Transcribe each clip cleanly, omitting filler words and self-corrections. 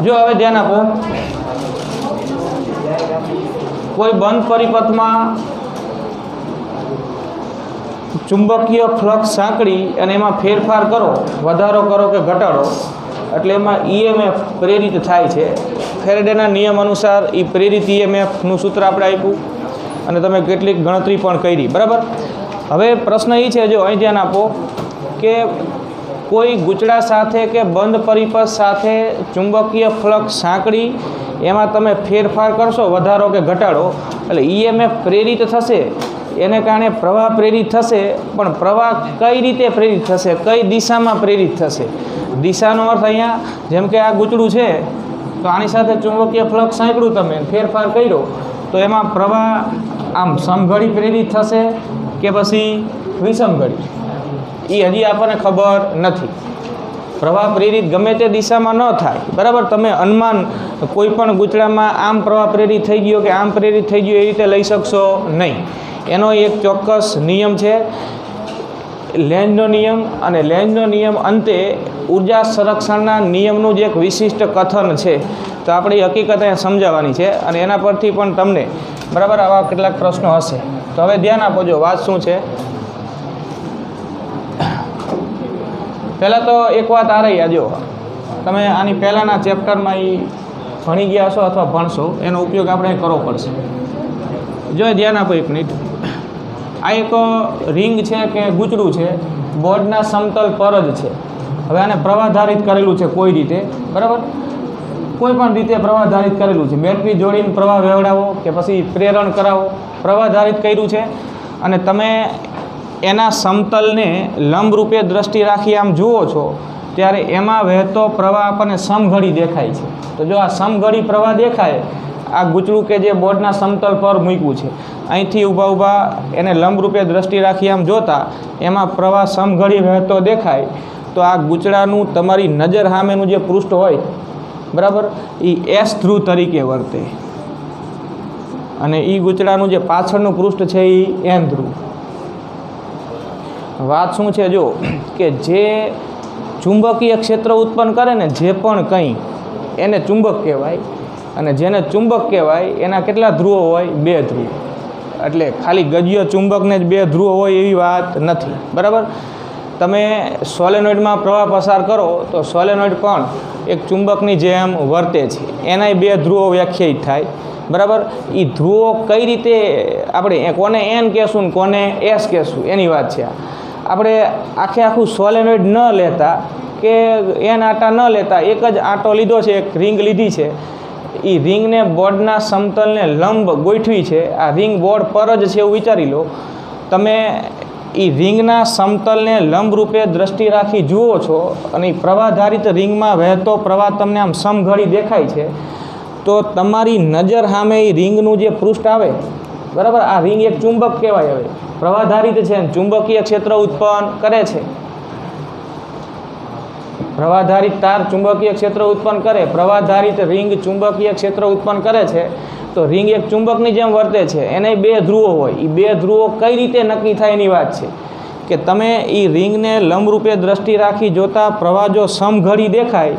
જો હવે ધ્યાન આપો, કોઈ બંધ પરિપથમાં ચુંબકીય ફ્લક્સ સાંકળી અને એમાં ફેરફાર કરો, વધારો કરો કે ઘટાડો, એટલે એમાં ઈએમએફ પ્રેરિત થાય છે. ફેરેડેના નિયમ અનુસાર એ પ્રેરિત ઈએમએફનું સૂત્ર આપણે આપ્યું અને તમે કેટલીક ગણતરી પણ કરી, બરાબર. હવે પ્રશ્ન એ છે, જો અહીં ધ્યાન આપો કે કોઈ ગૂંચળા સાથે કે બંધ પરિપથ સાથે ચુંબકીય ફ્લક્સ સાંકળી એમાં તમે ફેરફાર કરશો, વધારો કે ઘટાડો, એટલે ઈએમએફ પ્રેરિત થશે. એને કારણે પ્રવાહ પ્રેરિત થશે, પણ પ્રવાહ કઈ રીતે પ્રેરિત થશે, કઈ દિશામાં પ્રેરિત થશે? દિશાનો અર્થ અહીંયા જેમ કે આ ગૂંચળું છે તો આની સાથે ચુંબકીય ફ્લક્સ સાંકળ્યું, તમે ફેરફાર કર્યો તો એમાં પ્રવાહ આમ સમઘડી પ્રેરિત થશે કે પછી વિષમઘડી, એ હજી આપણને ખબર નથી. પ્રવાહ પ્રેરિત ગમે તે દિશામાં ન થાય, બરાબર. તમે અનુમાન કોઈ પણ ગૂંચળામાં આમ પ્રવાહ પ્રેરિત થઈ ગયો કે આમ પ્રેરિત થઈ ગયો એ રીતે લઈ શકશો નહીં. એનો એક ચોક્કસ નિયમ છે, લેન્ઝનો નિયમ. અને લેન્ઝનો નિયમ અંતે ઉર્જા સંરક્ષણના નિયમનું જ એક વિશિષ્ટ કથન છે. તો આપણે એ હકીકત અહીંયા સમજાવવાની છે અને એના પરથી પણ તમને બરાબર આવા કેટલાક પ્રશ્નો હશે. તો હવે ધ્યાન આપો, જો વાત શું છે. પહેલાં તો એક વાત આ રહી, જો તમે આની પહેલાંના ચેપ્ટરમાં એ ભણી ગયા છો અથવા ભણશો, એનો ઉપયોગ આપણે કરવો પડશે. જો ધ્યાન આપો એક મિનિટ. આ એક રિંગ છે કે ગૂંચળું છે, બોર્ડના સમતલ પર જ છે. હવે આને પ્રવાહધારિત કરેલું છે કોઈ રીતે, બરાબર. કોઈ પણ રીતે પ્રવાહધારિત કરેલું છે. બેટરી જોડીને પ્રવાહ વહેવડાવો કે પછી પ્રેરણ કરાવો, પ્રવાહધારિત કર્યું છે. અને તમે એના સમતલને લંબરૂપે દ્રષ્ટિ રાખી આમ જુઓ છો ત્યારે એમાં વહેતો પ્રવાહ આપણને સમઘડી દેખાય છે. તો જો આ સમઘડી પ્રવાહ દેખાય, આ ગૂંચળું કે જે બોર્ડના સમતલ પર મૂક્યું છે, અહીંથી ઊભા એને લંબરૂપે દ્રષ્ટિ રાખી આમ જોતા એમાં પ્રવાહ સમઘડી વહેતો દેખાય, તો આ ગૂંચળાનું તમારી નજર સામેનું જે પૃષ્ઠ હોય, બરાબર, એ એસ ધ્રુવ તરીકે વર્તે અને એ ગૂંચળાનું જે પાછળનું પૃષ્ઠ છે એ એન ધ્રુવ. વાત શું છે, જો કે જે ચુંબકીય ક્ષેત્ર ઉત્પન્ન કરે ને જે પણ કંઈ, એને ચુંબક કહેવાય. અને જેને ચુંબક કહેવાય એના કેટલા ધ્રુવો હોય? 2 ધ્રુવ. એટલે ખાલી ગજ્ય ચુંબકને જ 2 ધ્રુવો હોય એવી વાત નથી, બરાબર. તમે સોલેનોઇડમાં પ્રવાહ પસાર કરો તો સોલેનોઇડ પણ એક ચુંબકની જેમ વર્તે છે, એનાય 2 ધ્રુવો વ્યાખ્યાયિત થાય, બરાબર. એ ધ્રુવો કઈ રીતે આપણે કોને એન કહેશું ને કોને એસ કહેશું એની વાત છે. આપણે આખું સોલેનોઇડ ન લેતા કે એન આટા ન લેતા, એક જ આંટો લીધો છે, એક રિંગ લીધી છે. એ રિંગને બોર્ડના સમતલને લંબ ગોઠવી છે. આ રિંગ બોર્ડ પર જ છે એવું વિચારી લો. તમે એ રિંગના સમતલને લંબરૂપે દ્રષ્ટિ રાખી જુઓ છો અને પ્રવાહધારિત રિંગમાં વહેતો પ્રવાહ તમને આમ સમઘડી દેખાય છે, તો તમારી નજર સામે એ રિંગનું જે પૃષ્ઠ આવે, બરાબર, આ રિંગ એક ચુંબક કહેવાય. હવે પ્રવાહધારિત છે, ચુંબકીય ક્ષેત્ર ઉત્પન્ન કરે છે. પ્રવાહધારિત તાર ચુંબકીય ક્ષેત્ર ઉત્પન્ન કરે, પ્રવાહધારિત રિંગ ચુંબકીય ક્ષેત્ર ઉત્પન્ન કરે છે. તો રિંગ એક ચુંબકની જેમ વર્તે છે, એને 2 ધ્રુવો હોય. એ 2 ધ્રુવો કઈ રીતે નક્કી થાય એની વાત છે કે તમે એ રિંગને લંબરૂપે દ્રષ્ટિ રાખી જોતા પ્રવાહ જો સમઘડી દેખાય,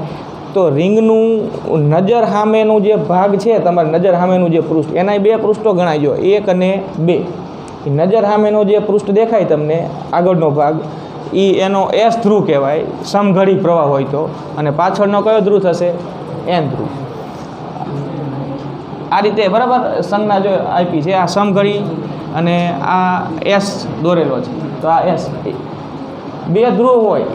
તો રિંગનું નજર સામેનું જે ભાગ છે, તમારા નજર સામેનું જે પૃષ્ઠ, એના 2 પૃષ્ઠો ગણાય. જો 1 અને 2. એ નજર સામેનો જે પૃષ્ઠ દેખાય તમને આગળનો ભાગ, એ એનો એસ ધ્રુવ કહેવાય, સમઘડી પ્રવાહ હોય તો. અને પાછળનો કયો ધ્રુવ થશે? એન ધ્રુવ. આ રીતે, બરાબર, સંજ્ઞા જો આપી છે, આ સમઘડી અને આ એસ દોરેલો છે. તો આ એસ 2 ધ્રુવ હોય,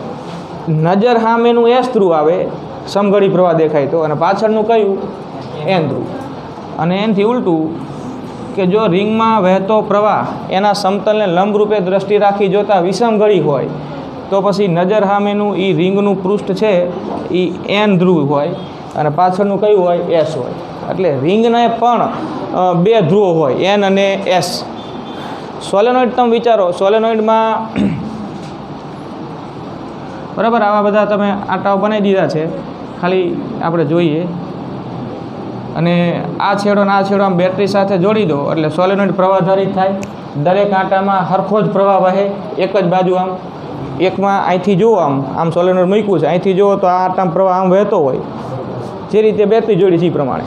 નજર સામેનું એસ ધ્રુવ આવે, સમઘડી પ્રવાહ દેખાય તો, અને પાછળનું કયું? એન ધ્રુવ. અને એનથી ઉલટું કે જો રિંગમાં વહેતો પ્રવાહ એના સમતલને લંબરૂપે દ્રષ્ટિ રાખી જોતા વિષમઘડી હોય, તો પછી નજર સામેનું એ રિંગનું પૃષ્ઠ છે એ એન ધ્રુવ હોય અને પાછળનું કયું હોય? એસ હોય. એટલે રિંગને પણ 2 ધ્રુવો હોય, એન અને એસ. સોલેનોઇડ તમે વિચારો, સોલેનોઇડમાં બરાબર આવા બધા તમે આટાઓ બનાવી દીધા છે, ખાલી આપણે જોઈએ. અને આ છેડો ને આ છેડો આમ બેટરી સાથે જોડી દો એટલે સોલેનોઇડ પ્રવાહધારિત થાય. દરેક આંટામાં સરખો જ પ્રવાહ વહે, એક જ બાજુ. આમ એકમાં અહીંથી જુઓ, આમ સોલેનોઇડ મૂક્યું છે, અહીંથી જુઓ તો આ આંટામાં પ્રવાહ આમ વહેતો હોય, જે રીતે બેટરી જોડી છે એ પ્રમાણે,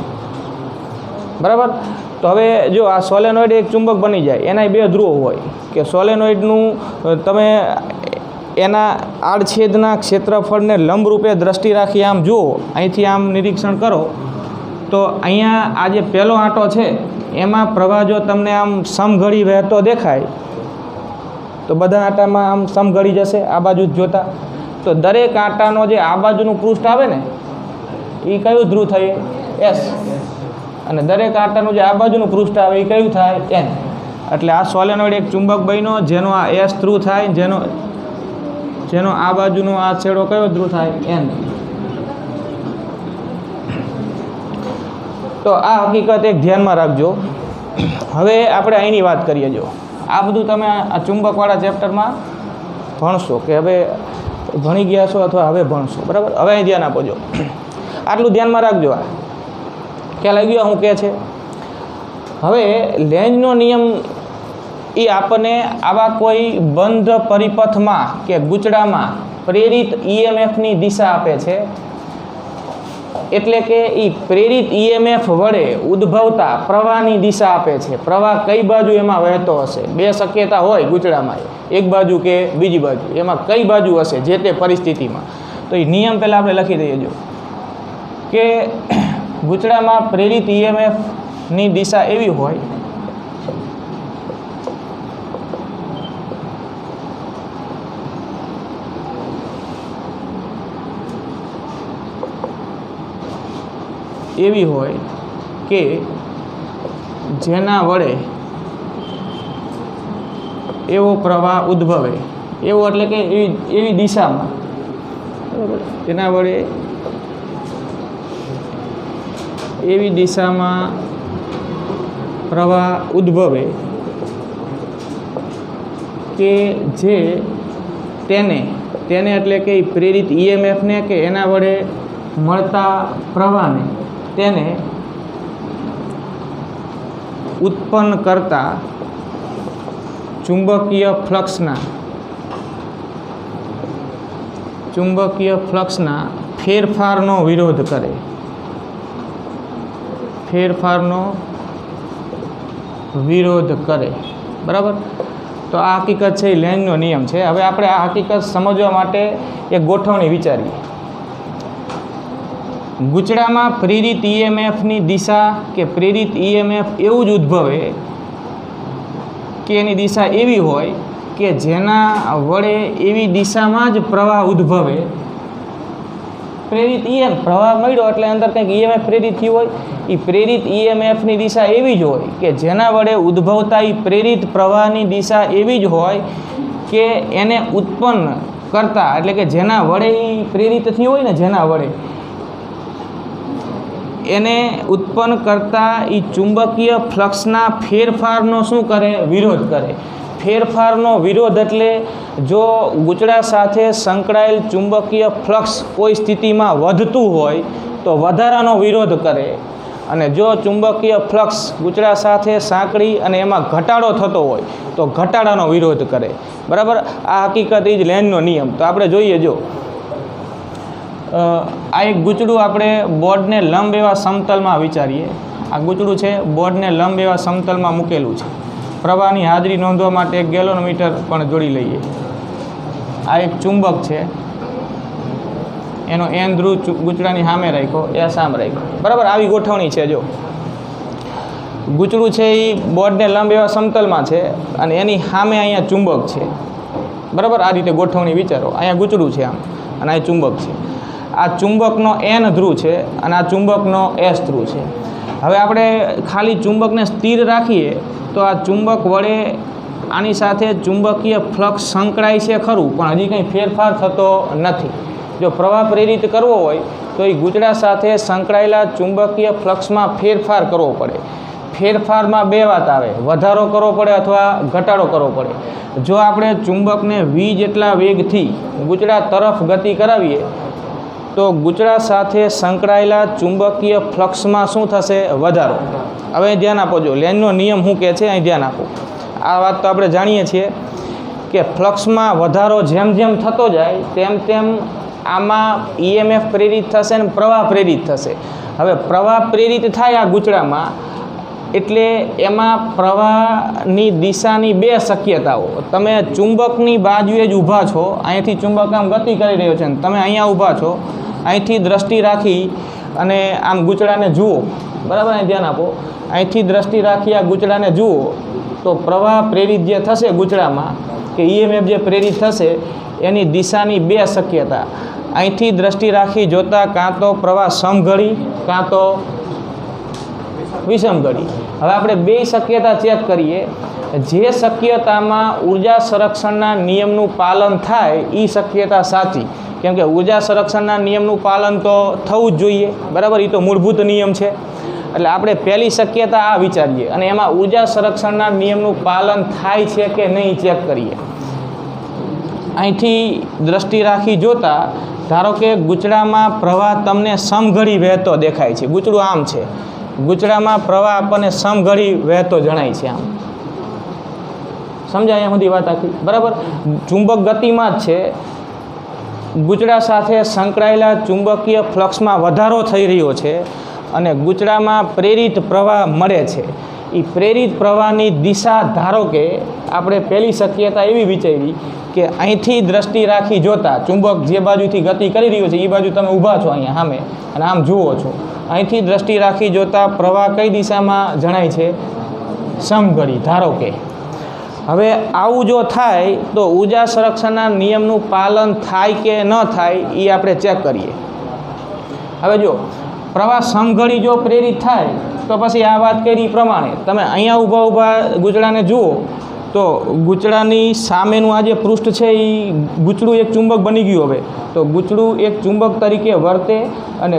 બરાબર. તો હવે જો આ સોલેનોઇડ એક ચુંબક બની જાય, એના બે ધ્રુવો હોય કે સોલેનોઇડનું તમે એના આડછેદના ક્ષેત્રફળને લંબરૂપે દ્રષ્ટિ રાખી આમ જુઓ, અહીંથી આમ નિરીક્ષણ કરો તો અહીંયા આ જે પહેલો આંટો છે એમાં પ્રવાહ જો તમને આમ સમઘડી વહેતો દેખાય તો બધા આંટામાં આમ સમઘડી જશે આ બાજુ જોતા. તો દરેક આંટાનો જે આ બાજુનું પૃષ્ઠ આવે ને એ કયું ધ્રુવ થાય? એસ. અને દરેક આંટાનું જે આ બાજુનું પૃષ્ઠ આવે એ કયું થાય? એન. એટલે આ સોલેનોઇડ એક ચુંબક બન્યો જેનો આ એસ ધ્રુવ થાય, જેનો આ બાજુનો આ છેડો કયો ધ્રુવ થાય? એન. તો આ હકીકત એક ધ્યાનમાં રાખજો. હવે આપણે અહીંની વાત કરીએ. જો આ બધું તમે આ ચુંબકવાળા ચેપ્ટરમાં ભણશો કે હવે ભણી ગયા છો અથવા હવે ભણશો, બરાબર. હવે અહીં ધ્યાન આપો. જો આટલું ધ્યાનમાં રાખજો. આ ખ્યાલ આવી ગયો હું કહે છે. હવે લેન્ઝનો નિયમ એ આપણને આવા કોઈ બંધ પરિપથમાં કે ગૂંચળામાં પ્રેરિત ઈએમએફની દિશા આપે છે. એટલે કે એ પ્રેરિત ઈએમએફ વડે ઉદ્ભવતા પ્રવાહની દિશા આપે છે. પ્રવાહ કઈ બાજુ એમાં વહેતો હશે, બે શક્યતા હોય ગૂંચળામાં, એક બાજુ કે બીજી બાજુ, એમાં કઈ બાજુ હશે જે તે પરિસ્થિતિમાં. તો એ નિયમ પહેલાં આપણે લખી દઈએ. જો કે ગૂંચળામાં પ્રેરિત ઈએમએફની દિશા એવી હોય કે જેના વડે એવો પ્રવાહ ઉદ્ભવે, એવો એટલે કે એવી દિશામાં, બરાબર, જેના વડે એવી દિશામાં પ્રવાહ ઉદ્ભવે કે જે તેને એટલે કે પ્રેરિત ઈએમએફને કે એના વડે મળતા પ્રવાહને તેને ઉત્પન્ન કરતા ચુંબકીય ફ્લક્સના ફેરફારનો વિરોધ કરે. બરાબર. તો આ હકીકત છે એ લેન્ઝનો નિયમ છે. હવે આપણે આ હકીકત સમજવા માટે એક ગોઠવણી વિચારીએ. ગૂંચળામાં પ્રેરિત ઈએમએફની દિશા કે પ્રેરિત ઈએમએફ એવું જ ઉદ્ભવે કે એની દિશા એવી હોય કે જેના વડે એવી દિશામાં જ પ્રવાહ ઉદ્ભવે. પ્રેરિત ઈએમએફ પ્રવાહ મળ્યો એટલે અંદર કંઈક ઈએમએફ પ્રેરિત થયું હોય. એ પ્રેરિત ઈએમએફની દિશા એવી જ હોય કે જેના વડે ઉદ્ભવતા એ પ્રેરિત પ્રવાહની દિશા એવી જ હોય કે એને ઉત્પન્ન કરતા, એટલે કે જેના વડે એ પ્રેરિત થયું હોય ને, જેના વડે એને ઉત્પન્ન કરતા એ ચુંબકીય ફ્લક્સના ફેરફારનો શું કરે? વિરોધ કરે. ફેરફારનો વિરોધ એટલે જો ગૂંચળા સાથે સંકળાયેલ ચુંબકીય ફ્લક્સ કોઈ સ્થિતિમાં વધતું હોય તો વધારાનો વિરોધ કરે, અને જો ચુંબકીય ફ્લક્સ ગૂંચળા સાથે સાંકળી અને એમાં ઘટાડો થતો હોય તો ઘટાડાનો વિરોધ કરે. બરાબર. આ હકીકત એ જ લેન્ઝનો નિયમ. તો આપણે જોઈએ. જો આ એક ગૂંચળું આપણે બોર્ડને લંબ એવા સમતલમાં વિચારીએ. આ ગૂંચળું છે, બોર્ડને લંબ એવા સમતલમાં મૂકેલું છે. પ્રવાહની હાજરી નોંધવા માટે એક ગેલોનોમીટર પણ જોડી લઈએ. આ એક ચુંબક છે, એનો એન ધ્રુવ ગૂંચળાની સામે રાખ્યો, એ સામ રાખ્યો. બરાબર. આવી ગોઠવણી છે. જો ગૂંચળું છે એ બોર્ડને લંબ એવા સમતલમાં છે અને એની સામે અહીંયા ચુંબક છે. બરાબર. આ રીતે ગોઠવણી વિચારો. અહીંયા ગૂંચળું છે આમ, અને આ ચુંબક છે. આ ચુંબકનો એન ધ્રુવ છે અને આ ચુંબકનો એસ ધ્રુવ છે. હવે આપણે ખાલી ચુંબકને સ્થિર રાખીએ તો આ ચુંબક વડે આની સાથે ચુંબકીય ફ્લક્સ સંકળાય છે ખરું, પણ હજી કંઈ ફેરફાર થતો નથી. જો પ્રવાહ પ્રેરિત કરવો હોય તો એ ગૂંચળા સાથે સંકળાયેલા ચુંબકીય ફ્લક્સમાં ફેરફાર કરવો પડે. ફેરફારમાં બે વાત આવે: વધારો કરવો પડે અથવા ઘટાડો કરવો પડે. જો આપણે ચુંબકને વી જેટલા વેગથી ગૂંચળા તરફ ગતિ કરાવીએ તો ગૂંચળા સાથે સંકળાયેલા ચુંબકીય ફ્લક્સમાં શું થશે? વધારો. હવે ધ્યાન આપો. જો લેન્ઝનો નિયમ શું કહે છે, અહીં ધ્યાન આપો. આ વાત તો આપણે જાણીએ છીએ કે ફ્લક્સમાં વધારો જેમ જેમ થતો જાય તેમ તેમ આમાં ઈએમએફ પ્રેરિત થશે ને પ્રવાહ પ્રેરિત થશે. હવે પ્રવાહ પ્રેરિત થાય આ ગૂંચળામાં એટલે એમાં પ્રવાહની દિશાની બે શક્યતાઓ. તમે ચુંબકની બાજુએ જ ઊભા છો, અહીંથી ચુંબક આમ ગતિ કરી રહ્યો છે ને તમે અહીંયા ઊભા છો, અહીંથી દ્રષ્ટિ રાખી અને આમ ગૂંચળાને જુઓ, બરાબર, અહીં ધ્યાન આપો, અહીંથી દ્રષ્ટિ રાખી આ ગૂંચળાને જુઓ તો પ્રવાહ પ્રેરિત જે થશે ગૂંચળામાં કે ઈએમએફ જે પ્રેરિત થશે એની દિશાની બે શક્યતા. અહીંથી દ્રષ્ટિ રાખી જોતાં કાં તો પ્રવાહ સમઘડી કાં તો વિષમઘડી. હવે આપણે બે શક્યતા ચેક કરીએ. જે શક્યતામાં ઉર્જા સંરક્ષણના નિયમનું પાલન થાય એ શક્યતા સાચી, કેમ કે ઉર્જા સંરક્ષણના નિયમનું પાલન તો થવું જ જોઈએ, બરાબર, એ તો મૂળભૂત નિયમ છે. એટલે આપણે પહેલી શક્યતા આ વિચારીએ અને એમાં ઉર્જા સંરક્ષણના નિયમનું પાલન થાય છે કે નહીં ચેક કરીએ. અહીંથી દ્રષ્ટિ રાખી જોતાં ધારો કે ગૂંચળામાં પ્રવાહ તમને સમઘડી વહેતો દેખાય છે, ગૂંચળું આમ છે, ગૂંચળામાં પ્રવાહ આપણને સમઘડી વહેતો જણાય છે, આમ સમજાય એમ બધી વાત આખી, બરાબર. ચુંબક ગતિમાં જ છે, ગૂંચળા સાથે સંકળાયેલા ચુંબકીય ફ્લક્સમાં વધારો થઈ રહ્યો છે અને ગૂંચળામાં પ્રેરિત પ્રવાહ મળે છે. એ પ્રેરિત પ્રવાહની દિશા ધારો કે આપણે પહેલી શક્યતા એવી વિચારી કે અહીંથી દ્રષ્ટિ રાખી જોતાં ચુંબક જે બાજુથી ગતિ કરી રહ્યું છે એ બાજુ તમે ઊભા છો અહીંયા સામે અને આમ જુઓ છો, અહીંથી દ્રષ્ટિ રાખી જોતાં પ્રવાહ કઈ દિશામાં જણાય છે? સમઘડી, ધારો કે. હવે આવું જો થાય તો ઉર્જા સંરક્ષણના નિયમનું પાલન થાય કે ન થાય એ આપણે ચેક કરીએ. હવે જો પ્રવાહ સમઘડી જો પ્રેરિત થાય તો પછી આ વાત કરી પ્રમાણે તમે અહીંયા ઊભા ગૂંચળાને જુઓ તો ગૂંચળાની સામેનું આ જે પૃષ્ઠ છે એ ગૂંચળું એક ચુંબક બની ગયું. હવે તો ગૂંચળું એક ચુંબક તરીકે વર્તે અને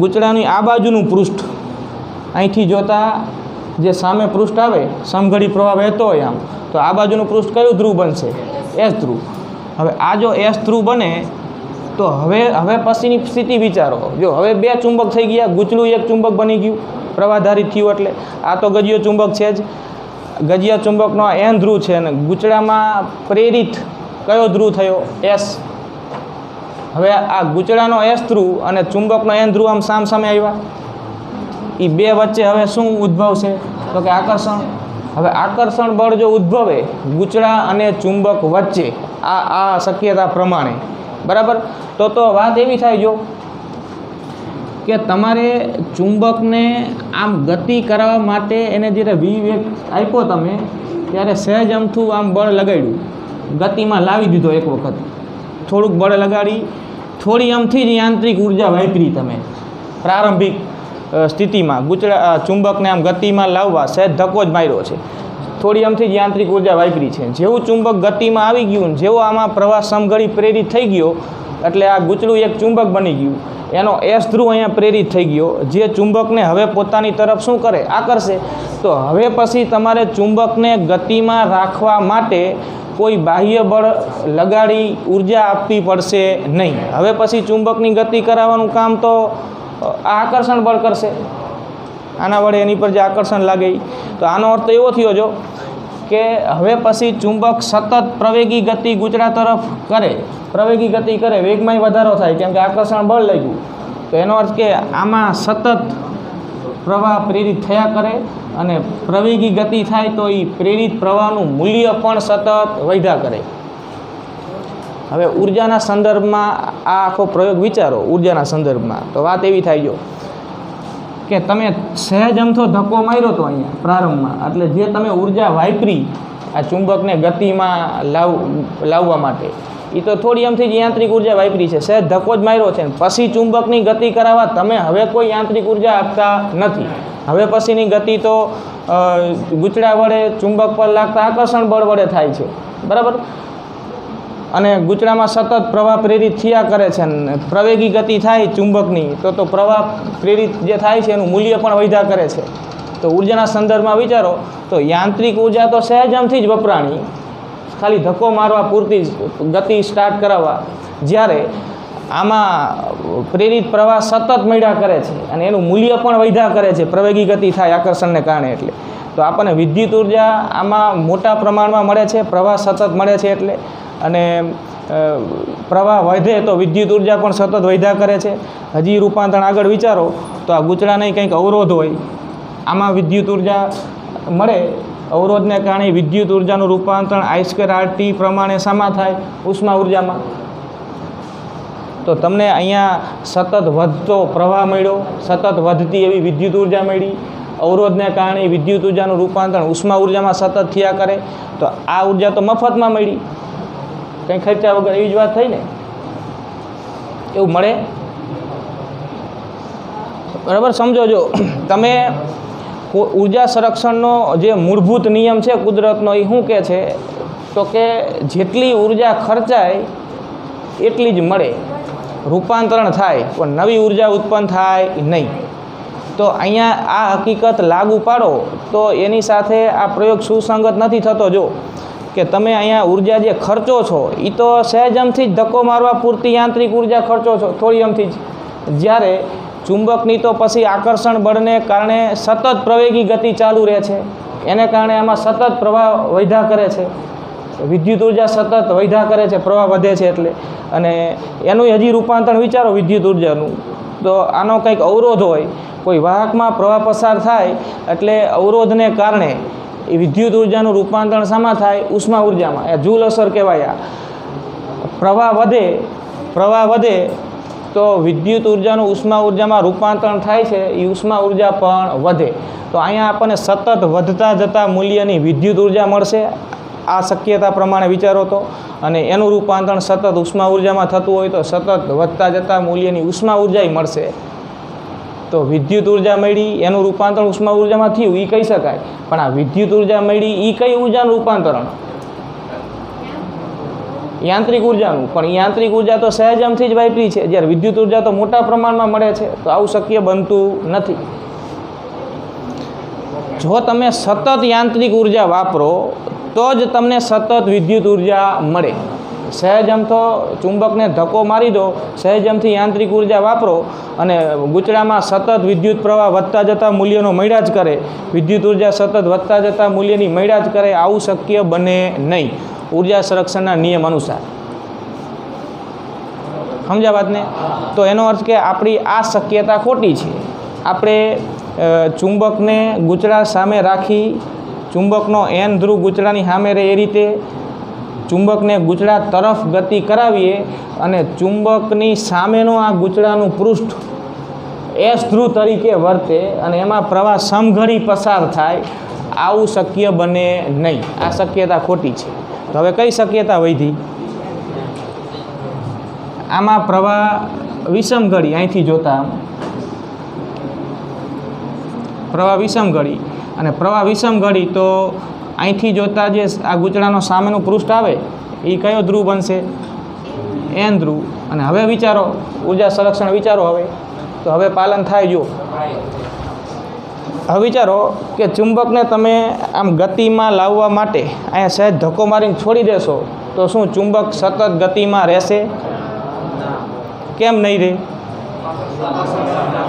ગૂંચળાની આ બાજુનું પૃષ્ઠ અહીંથી જોતાં જે સામે પૃષ્ઠ આવે સમઘડી પ્રવાહ વહેતો હોય આમ, તો આ બાજુનું પૃષ્ઠ કયું ધ્રુવ બનશે? એસ ધ્રુવ. હવે આ જો એસ ધ્રુવ બને તો હવે પછીની સ્થિતિ વિચારો. જો હવે બે ચુંબક થઈ ગયા, ગૂંચળું એક ચુંબક બની ગયું પ્રવાહધારિત થયું, એટલે આ તો ગજિયો ચુંબક છે જ, ગજિયા ચુંબકનો એન ધ્રુવ છે અને ગૂંચળામાં પ્રેરિત કયો ધ્રુવ થયો? એસ. હવે આ ગૂંચળાનો એસ ધ્રુવ અને ચુંબકનો એન ધ્રુવ આમ સામે આવ્યા, એ બે વચ્ચે હવે શું ઉદ્ભવશે? તો કે આકર્ષણ. હવે આકર્ષણ બળ જો ઉદ્ભવે ગૂંચળા અને ચુંબક વચ્ચે આ શક્યતા પ્રમાણે, બરાબર, તો વાત એવી થાય જો કે તમારે ચુંબકને આમ ગતિ કરાવવા માટે એને જ્યારે વિવેક આપ્યો તમે ત્યારે સહેજ અમથું આમ બળ લગાડ્યું, ગતિમાં લાવી દીધો એક વખત, થોડુંક બળ લગાડી થોડી અમથી જ યાંત્રિક ઉર્જા વાપરી તમે પ્રારંભિક સ્થિતિમાં ચુંબકને આમ ગતિમાં લાવવા સહેજ ધક્કો જ માર્યો છે, થોડી અમથી જ યાંત્રિક ઉર્જા વાપરી છે. જેવું ચુંબક ગતિમાં આવી ગયું, જેવો આમાં પ્રવાહ સમઘડી પ્રેરિત થઈ ગયો એટલે આ ગૂંચળું એક ચુંબક બની ગયું, એનો એસ ધ્રુવ અહીંયા પ્રેરિત થઈ ગયો, જે ચુંબકને હવે પોતાની તરફ શું કરે? આકર્ષે. તો હવે પછી તમારે ચુંબકને ગતિમાં રાખવા માટે કોઈ બાહ્ય બળ લગાડી ઉર્જા આપવી પડશે નહીં. હવે પછી ચુંબકની ગતિ કરાવવાનું કામ તો આકર્ષણ બળ કરશે, આના વડે એની પર જે આકર્ષણ લાગે. તો આનો અર્થ એવો થયો જો કે હવે પછી ચુંબક સતત પ્રવેગી ગતિ ગૂંચળા તરફ કરે, પ્રવેગી ગતિ કરે, વેગમાં વધારો થાય કેમ કે આકર્ષણ બળ લાગ્યું. તો એનો અર્થ કે આમાં સતત પ્રવાહ પ્રેરિત થયા કરે અને પ્રવેગી ગતિ થાય તો એ પ્રેરિત પ્રવાહનું મૂલ્ય પણ સતત વધ્યા કરે. હવે ઉર્જાના સંદર્ભમાં આ આખો પ્રયોગ વિચારો. ઉર્જાના સંદર્ભમાં તો વાત એવી થાય જો કે તમે સહેજ અમથો ધક્કો માર્યો હતો અહીંયા પ્રારંભમાં, એટલે જે તમે ઉર્જા વાપરી આ ચુંબકને ગતિમાં લાવવા માટે એ તો થોડી અમથી જ યાંત્રિક ઉર્જા વાપરી છે, સહેજ ધક્કો જ માર્યો છે. પછી ચુંબકની ગતિ કરાવવા તમે હવે કોઈ યાંત્રિક ઉર્જા આપતા નથી. હવે પછીની ગતિ તો ગૂંચળા વડે ચુંબક પર લાગતા આકર્ષણ બળ વડે થાય છે, બરાબર. અને ગૂંચળામાં સતત પ્રવાહ પ્રેરિત થયા કરે છે ને પ્રવેગી ગતિ થાય ચુંબકની તો પ્રવાહ પ્રેરિત જે થાય છે એનું મૂલ્ય પણ વધ્યા કરે છે. તો ઉર્જાના સંદર્ભમાં વિચારો તો યાંત્રિક ઉર્જા તો સહેજમથી જ વપરાણી, ખાલી ધક્કો મારવા પૂરતી જ ગતિ સ્ટાર્ટ કરાવવા, જ્યારે આમાં પ્રેરિત પ્રવાહ સતત મળ્યા કરે છે અને એનું મૂલ્ય પણ વધ્યા કરે છે પ્રવેગી ગતિ થાય આકર્ષણને કારણે. એટલે તો આપણને વિદ્યુત ઉર્જા આમાં મોટા પ્રમાણમાં મળે છે, પ્રવાહ સતત મળે છે એટલે. અને પ્રવાહ વધે તો વિદ્યુત ઉર્જા પણ સતત વધ્યા કરે છે. હજી રૂપાંતરણ આગળ વિચારો તો આ ગૂંચળાને કંઈક અવરોધ હોય, આમાં વિદ્યુત ઉર્જા મળે. અવરોધને કારણે વિદ્યુત ઉર્જાનું રૂપાંતરણ I²RT પ્રમાણે શામાં થાય? ઉષ્મા ઉર્જામાં. તો તમને અહીંયા સતત વધતો પ્રવાહ મળ્યો, સતત વધતી એવી વિદ્યુત ઉર્જા મળી. અવરોધને કારણે વિદ્યુત ઉર્જાનું રૂપાંતરણ ઉષ્મા ઉર્જામાં સતત થયા કરે. તો આ ઉર્જા તો મફતમાં મળી, કંઈ ખર્ચા વગર, એવી જ વાત થઈ ને. એવું મળે, બરાબર? સમજો, જો તમે ઉર્જા સંરક્ષણનો જે મૂળભૂત નિયમ છે કુદરતનો, એ શું કહે છે? તો કે જેટલી ઉર્જા ખર્ચાય એટલી જ મળે, રૂપાંતરણ થાય, પણ નવી ઉર્જા ઉત્પન્ન થાય નહીં. તો અહીંયા આ હકીકત લાગુ પાડો તો એની સાથે આ પ્રયોગ સુસંગત નથી થતો. જો કે તમે અહીંયા ઉર્જા જે ખર્ચો છો એ તો સહેજમથી જ ધક્કો મારવા પૂરતી યાંત્રિક ઉર્જા ખર્ચો છો, થોડી અમથી જ. જ્યારે ચુંબકની તો પછી આકર્ષણ બળને કારણે સતત પ્રવેગી ગતિ ચાલુ રહે છે, એને કારણે આમાં સતત પ્રવાહ વધ્યા કરે છે, વિદ્યુત ઉર્જા સતત વધ્યા કરે છે, પ્રવાહ વધે છે એટલે. અને એનું હજી રૂપાંતરણ વિચારો વિદ્યુત ઉર્જાનું. તો આનો કંઈક અવરોધ હોય, કોઈ વાહકમાં પ્રવાહ પસાર થાય એટલે અવરોધને કારણે એ વિદ્યુત ઉર્જાનું રૂપાંતરણ શામાં થાય? ઉષ્મા ઉર્જામાં. એ જૂલ અસર કહેવાય. પ્રવાહ વધે તો વિદ્યુત ઉર્જાનું ઉષ્મા ઉર્જામાં રૂપાંતરણ થાય છે, એ ઉષ્મા ઉર્જા પણ વધે. તો અહીંયા આપણને સતત વધતા જતા મૂલ્યની વિદ્યુત ઉર્જા મળશે, આ શક્યતા પ્રમાણે વિચારો તો. અને એનું રૂપાંતરણ સતત ઉષ્મા ઉર્જામાં થતું હોય તો સતત વધતા જતા મૂલ્યની ઉષ્મા ઉર્જા મળશે. તો વિદ્યુત ઉર્જા મળી, એનું રૂપાંતરણ ઉષ્મા ઉર્જામાં થયું, એ કહી શકાય. પણ આ વિદ્યુત ઉર્જા મળી, એ કઈ ઉર્જાનું રૂપાંતરણ? યાંત્રિક ઉર્જાનું. પણ યાંત્રિક ઉર્જા તો સહેજમથી જ વાપરી છે, જ્યારે વિદ્યુત ઉર્જા તો મોટા પ્રમાણમાં મળે છે. તો આવું શક્ય બનતું નથી. જો તમે સતત યાંત્રિક ઉર્જા વાપરો તો જ તમને સતત વિદ્યુત ઉર્જા મળે. સહેજમ તો ચુંબકને ધક્કો મારી દો, સહેજમથી યાંત્રિક ઉર્જા વાપરો અને ગૂંચળામાં સતત વિદ્યુત પ્રવાહ વધતા જતા મૂલ્યનો મળ્યા જ કરે, વિદ્યુત ઉર્જા સતત વધતા જતા મૂલ્યની મળ્યા જ કરે, આવું શક્ય બને નહીં ઉર્જા સંરક્ષણના નિયમ અનુસાર. સમજ્યા વાતને? તો એનો અર્થ કે આપણી આ શક્યતા ખોટી છે. આપણે ચુંબકને ગૂંચળા સામે રાખી, ચુંબકનો N ધ્રુવ ગૂંચળાની સામે રહે એ રીતે ચુંબકને ગૂંચળા તરફ ગતિ કરાવીએ અને ચુંબકની સામેનો આ ગૂંચળાનું પૃષ્ઠ S ધ્રુવ તરીકે વર્તે અને એમાં પ્રવાહ સમઘડી પસાર થાય, આવું શક્ય બને નહીં. આ શક્યતા ખોટી છે. તો હવે કઈ શક્યતા વધી? આમાં પ્રવાહ વિષમઘડી, અહીંથી જોતા પ્રવાહ વિષમઘડી, અને પ્રવાહ વિષમઘડી તો અહીંથી જોતા જે આ ગૂંચળાનો સામેનું પૃષ્ઠ આવે એ કયો ધ્રુવ બનશે? N ધ્રુવ. અને હવે વિચારો ઉર્જા સંરક્ષણ વિચારો. હવે તો હવે પાલન થાય. જો હવે વિચારો કે ચુંબકને તમે આમ ગતિમાં લાવવા માટે અહીંયા સહેજ ધક્કો મારીને છોડી દેશો તો શું ચુંબક સતત ગતિમાં રહેશે? કેમ નહીં રહે?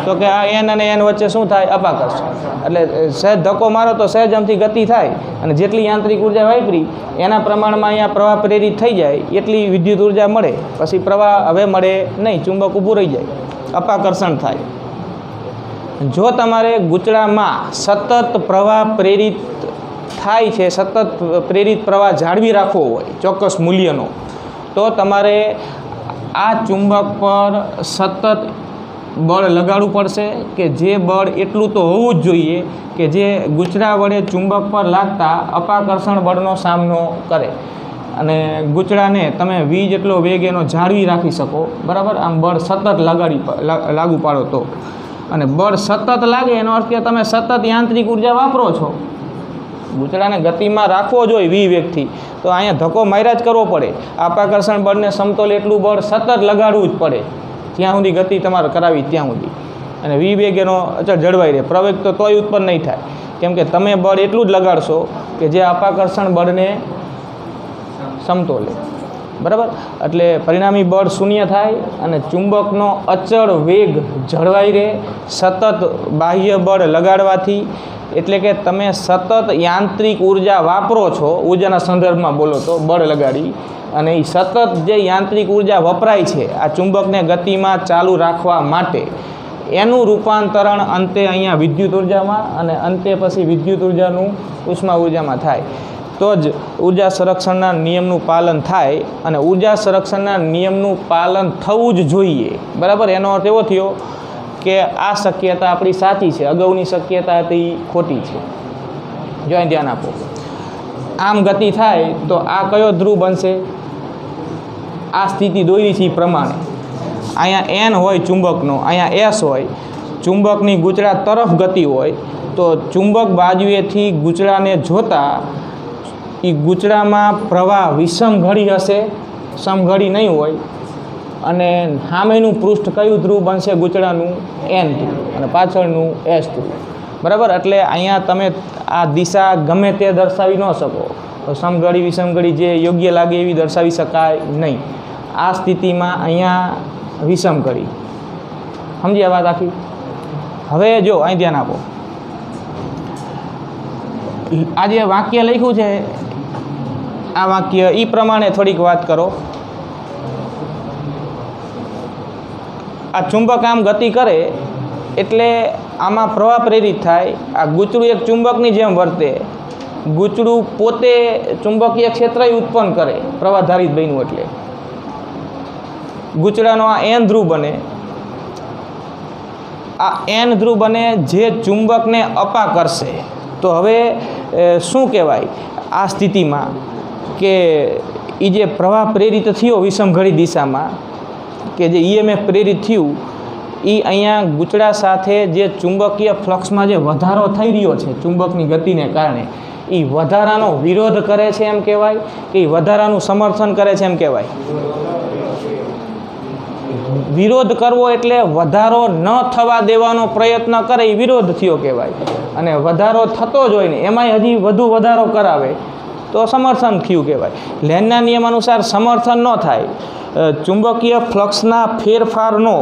તો કે આ N અને N વચ્ચે શું થાય? અપાકર્ષણ. એટલે સહેજ ધક્કો મારો તો સહેજમથી ગતિ થાય અને જેટલી યાંત્રિક ઉર્જા વાપરી એના પ્રમાણમાં અહીંયા પ્રવાહ પ્રેરિત થઈ જાય એટલી વિદ્યુત ઉર્જા મળે. પછી પ્રવાહ હવે મળે નહીં, ચુંબક ઊભું રહી જાય, અપાકર્ષણ થાય. જો તમારે ગૂંચળામાં સતત પ્રવાહ પ્રેરિત થાય છે, સતત પ્રેરિત પ્રવાહ જાળવી રાખવો હોય ચોક્કસ મૂલ્યનો, તો તમારે આ ચુંબક પર સતત બળ લગાડવું પડશે કે જે બળ એટલું તો હોવું જ જોઈએ કે જે ગૂંચળા વડે ચુંબક પર લાગતા અપાકર્ષણ બળનો સામનો કરે અને ગૂંચળાને તમે વી જેટલો વેગ એનો જાળવી રાખી શકો. બરાબર? આમ બળ સતત લાગુ પાડો તો. અને બળ સતત લાગે એનો અર્થ કે તમે સતત યાંત્રિક ઉર્જા વાપરો છો. ગૂંચળાને ગતિમાં રાખવો જોઈએ વી વેગથી, તો અહીંયા ધક્કો માર્યા જ કરવો પડે. અપાકર્ષણ બળને સમતોલ એટલું બળ સતત લગાડવું જ પડે જ્યાં સુધી ગતિ તમારે કરાવી ત્યાં સુધી. અને વી વેગ એનો અચળ જળવાઈ રહે. પ્રવેગ તો તોય ઉત્પન્ન નહીં થાય, કેમ કે તમે બળ એટલું જ લગાડશો કે જે અપાકર્ષણ બળને સમતોલે. બરાબર. એટલે પરિણામી બળ શૂન્ય થાય અને ચુંબકનો અચળ વેગ જળવાઈ રહે સતત બાહ્ય બળ લગાડવાથી. એટલે કે તમે સતત યાંત્રિક ઉર્જા વાપરો છો, ઉર્જાના સંદર્ભમાં બોલો તો બળ લગાડી, અને એ સતત જે યાંત્રિક ઉર્જા વપરાય છે આ ચુંબકને ગતિમાં ચાલુ રાખવા માટે, એનું રૂપાંતરણ અંતે અહીંયા વિદ્યુત ઉર્જામાં અને અંતે પછી વિદ્યુત ઉર્જાનું ઉષ્મા ઉર્જામાં થાય. તો જ ઉર્જા સંરક્ષણના નિયમનું પાલન થાય. અને ઉર્જા સંરક્ષણના નિયમનું પાલન થવું જ જોઈએ. બરાબર. એનો અર્થ એવો થયો કે આ શક્યતા આપણી સાચી છે, અગાઉની શક્યતા હતી ખોટી છે. જો અહીં ધ્યાન આપો. આમ ગતિ થાય તો આ કયો ધ્રુવ બનશે? આ સ્થિતિ દોરી છે એ પ્રમાણે અહીંયા એન હોય ચુંબકનો, અહીંયા એસ હોય. ચુંબકની ગૂંચળા તરફ ગતિ હોય તો ચુંબક બાજુએથી ગૂંચળાને જોતા એ ગૂંચળામાં પ્રવાહ વિષમઘડી હશે, સમઘડી નહીં હોય. અને સામેનું પૃષ્ઠ કયું ધ્રુવ બનશે ગૂંચળાનું? એન ધ્રુવ, અને પાછળનું એસ ધ્રુવ. બરાબર. એટલે અહીંયા તમે આ દિશા ગમે તે દર્શાવી ન શકો, સમઘડી વિષમઘડી જે યોગ્ય લાગે એવી દર્શાવી શકાય નહીં. આ સ્થિતિમાં અહીંયા વિષમઘડી. સમજી આ વાત આખી? હવે જો અહીં ધ્યાન આપો. આ જે વાક્ય લખ્યું છે આ વાક્ય એ પ્રમાણે થોડીક વાત કરો. આ ચુંબક આમ ગતિ કરે એટલે આમાં પ્રવાહ પ્રેરિત થાય. આ ગૂંચળું એક ચુંબકની જેમ વર્તે. ગૂંચળું પોતે ચુંબકીય ક્ષેત્ર ઉત્પન્ન કરે, પ્રવાહધારિત બન્યું એટલે ગૂંચળાનો આ એન ધ્રુવ બને. આ એન ધ્રુવ બને જે ચુંબકને અપા કરશે. તો હવે શું કહેવાય આ સ્થિતિમાં કે એ જે પ્રવાહ પ્રેરિત થયો વિષમઘડી દિશામાં, કે જે ઈએમએફ પ્રેરિત થયું, એ અહીંયા ગૂંચળા સાથે જે ચુંબકીય ફ્લક્સમાં જે વધારો થઈ રહ્યો છે ચુંબકની ગતિને કારણે, એ વધારાનો વિરોધ કરે છે એમ કહેવાય કે એ વધારાનું સમર્થન કરે છે એમ કહેવાય? વિરોધ કરવો એટલે વધારો ન થવા દેવાનો પ્રયત્ન કરે એ વિરોધ થયો કહેવાય. અને વધારો થતો જ હોય ને એમાંય હજી વધુ વધારો કરાવે તો સમર્થન થયું કહેવાય. લેનના નિયમ અનુસાર સમર્થન ન થાય. ચુંબકીય ફ્લક્સના ફેરફારનો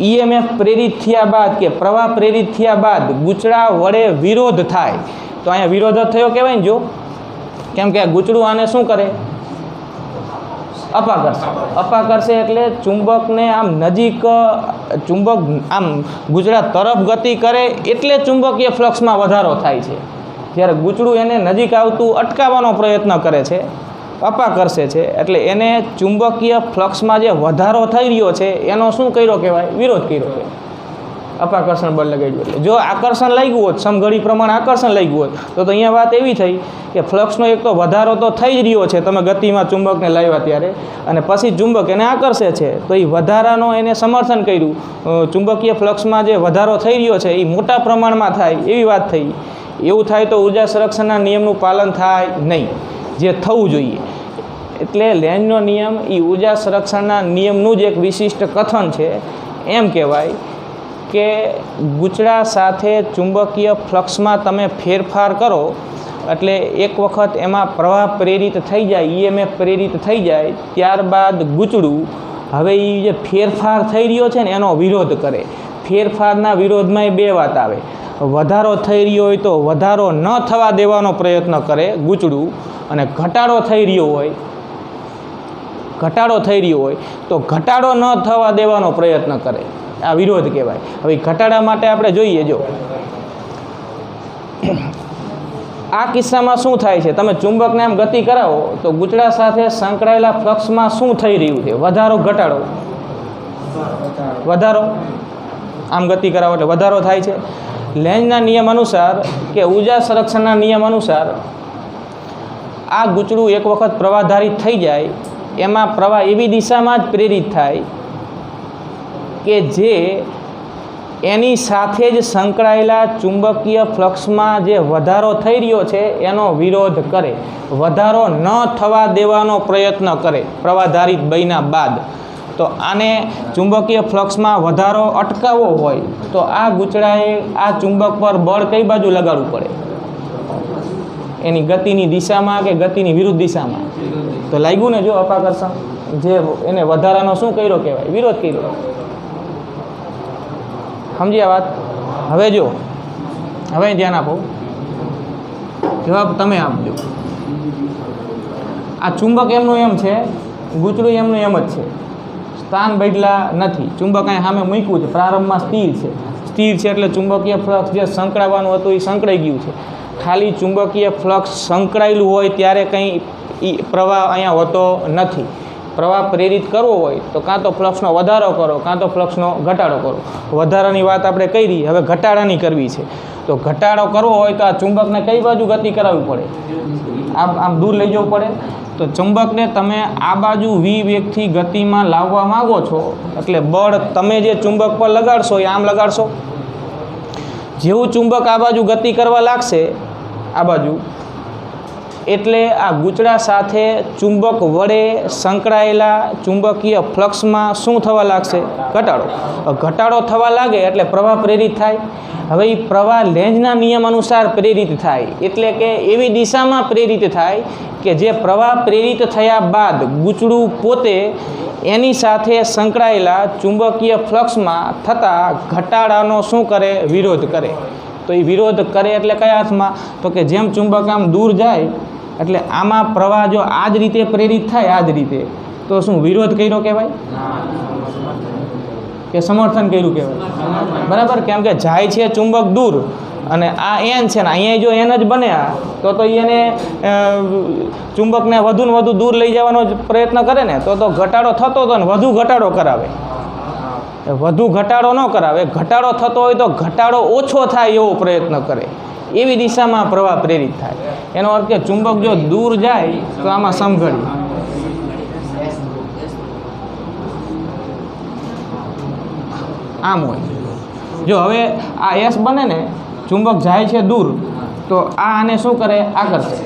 ઈએમએફ પ્રેરિત થયા બાદ કે પ્રવાહ પ્રેરિત થયા બાદ ગૂંચળા વડે વિરોધ થાય તો અહીંયા વિરોધ જ થયો કહેવાય ને. જો કેમ કે આ ગૂંચળું આને શું કરે? અપા કરશે. અપા કરશે એટલે ચુંબકને આમ નજીક, ચુંબક આમ ગૂંચળા તરફ ગતિ કરે એટલે ચુંબકીય ફ્લક્સમાં વધારો થાય છે. જ્યારે ગૂંચળું એને નજીક આવતું અટકાવવાનો પ્રયત્ન કરે છે, અપા કરશે છે, એટલે એને ચુંબકીય ફ્લક્સમાં જે વધારો થઈ રહ્યો છે એનો શું કર્યો કહેવાય? વિરોધ કર્યો કહેવાય. અપાકર્ષણ બળ લગાડ્યું. એટલે જો આકર્ષણ લાગ્યું હોત, સમઘડી પ્રમાણે આકર્ષણ લાગ્યું હોત તો અહીંયા વાત એવી થઈ કે ફ્લક્સનો એક તો વધારો તો થઈ જ રહ્યો છે તમે ગતિમાં ચુંબકને લાવ્યા ત્યારે, અને પછી ચુંબક એને આકર્ષે છે તો એ વધારાનો એને સમર્થન કર્યું. ચુંબકીય ફ્લક્સમાં જે વધારો થઈ રહ્યો છે એ મોટા પ્રમાણમાં થાય એવી વાત થઈ. એવું થાય તો ઉર્જા સંરક્ષણના નિયમનું પાલન થાય નહીં, જે થવું જોઈએ. એટલે લેન્ઝનો નિયમ એ ઉર્જા સંરક્ષણના નિયમનું જ એક વિશિષ્ટ કથન છે. એમ કહેવાય કે ગૂંચળા સાથે ચુંબકીય ફ્લક્સમાં તમે ફેરફાર કરો એટલે એક વખત એમાં પ્રવાહ પ્રેરિત થઈ જાય, ઈએમએફ પ્રેરિત થઈ જાય, ત્યારબાદ ગૂંચળું હવે એ જે ફેરફાર થઈ રહ્યો છે ને એનો વિરોધ કરે. ફેરફારના વિરોધમાં બે વાત આવે. વધારો થઈ રહ્યો હોય તો વધારો ન થવા દેવાનો પ્રયત્ન કરે ગૂંચળું, અને ઘટાડો થઈ રહ્યો હોય તો ઘટાડો ન થવા દેવાનો પ્રયત્ન કરે. આ વિરોધ કહેવાય. હવે ઘટાડા માટે આપણે જોઈએ, જો આ કિસ્સામાં શું થાય છે, તમે ચુંબકને આમ ગતિ કરાવો તો ગૂંચળા સાથે સંકળાયેલા ફ્લક્સમાં શું થઈ રહ્યું છે? વધારો ઘટાડો? વધારો. આમ ગતિ કરાવો એટલે વધારો થાય છે. લેન્ઝના નિયમ અનુસાર કે ઉર્જા સંરક્ષણના નિયમ અનુસાર આ ગૂંચળું એક વખત પ્રવાહધારિત થઈ જાય એમાં પ્રવાહ એવી દિશામાં જ પ્રેરિત થાય કે જે એની સાથે જ સંકળાયેલા ચુંબકીય ફ્લક્સમાં જે વધારો થઈ રહ્યો છે એનો વિરોધ કરે, વધારો ન થવા દેવાનો પ્રયત્ન કરે પ્રવાહધારિત બન્યા બાદ. તો આને ચુંબકીય ફ્લક્સમાં વધારો અટકાવવો હોય તો આ ગૂંચળાએ આ ચુંબક પર બળ કઈ બાજુ લગાડવું પડે? એની ગતિની દિશામાં કે ગતિની વિરુદ્ધ દિશામાં? તો લાગ્યું ને જો અપાકર્ષણ જે એને વધારાનો શું કર્યો કહેવાય, વિરોધ કર્યો. સમજી આ વાત? હવે જો હવે ધ્યાન આપો, જવાબ તમે આપજો. આ ચુંબક એમનું એમ છે, ગૂંચળું એમનું એમ જ છે, સ્થાન બદલા નથી. ચુંબક અહીં સામે મૂક્યું છે, પ્રારંભમાં સ્થિર છે. સ્થિર છે એટલે ચુંબકીય ફ્લક્સ જે સંકળાવાનું હતું એ સંકળાઈ ગયું છે. ખાલી ચુંબકીય ફ્લક્સ સંકળાયેલું હોય ત્યારે કંઈ પ્રવાહ અહીંયા હોતો નથી. પ્રવાહ પ્રેરિત કરવો હોય તો કાં તો ફ્લક્સનો વધારો કરો કાં તો ફ્લક્સનો ઘટાડો કરો. વધારાની વાત આપણે કરી, હવે ઘટાડાની કરવી છે. તો ઘટાડો કરવો હોય તો આ ચુંબકને કઈ બાજુ ગતિ કરાવવી પડે? આમ દૂર લઈ જવું પડે. તો ચુંબકને તમે આ બાજુ વી વેગથી ગતિમાં લાવવા માગો છો એટલે બળ તમે જે ચુંબક પર લગાડશો એ આમ લગાડશો. જેવું ચુંબક આ બાજુ ગતિ કરવા લાગશે આ બાજુ, એટલે આ ગૂંચળા સાથે ચુંબક વડે સંકળાયેલા ચુંબકીય ફ્લક્સમાં શું થવા લાગશે? ઘટાડો. ઘટાડો થવા લાગે એટલે પ્રવાહ પ્રેરિત થાય. હવે એ પ્રવાહ લેન્ઝના નિયમ અનુસાર પ્રેરિત થાય, એટલે કે એવી દિશામાં પ્રેરિત થાય કે જે પ્રવાહ પ્રેરિત થયા બાદ ગૂંચળું પોતે એની સાથે સંકળાયેલા ચુંબકીય ફ્લક્સમાં થતા ઘટાડાનો શું કરે? વિરોધ કરે. તો એ વિરોધ કરે એટલે કયા અર્થમાં? તો કે જેમ ચુંબક આમ દૂર જાય એટલે આમાં પ્રવાહ જો આ જ રીતે પ્રેરિત થાય, આ જ રીતે, તો શું વિરોધ કર્યો કહેવાય કે સમર્થન કર્યું કહેવાય? બરાબર. કેમ કે જાય છે ચુંબક દૂર અને આ એન છે ને અહીંયા જો એન જ બન્યા તો એને ચુંબકને વધુ ને વધુ દૂર લઈ જવાનો જ પ્રયત્ન કરે ને, તો ઘટાડો થતો હતો ને વધુ ઘટાડો કરાવે. વધુ ઘટાડો ન કરાવે, ઘટાડો થતો હોય તો ઘટાડો ઓછો થાય એવો પ્રયત્ન કરે. એવી દિશામાં પ્રવાહ પ્રેરિત થાય. એનો અર્થ કે ચુંબક જો દૂર જાય તો આમાં સમઘડી, આમ હોય. જો હવે આ એસ બને ને, ચુંબક જાય છે દૂર તો આ આને શું કરે? આકર્ષે.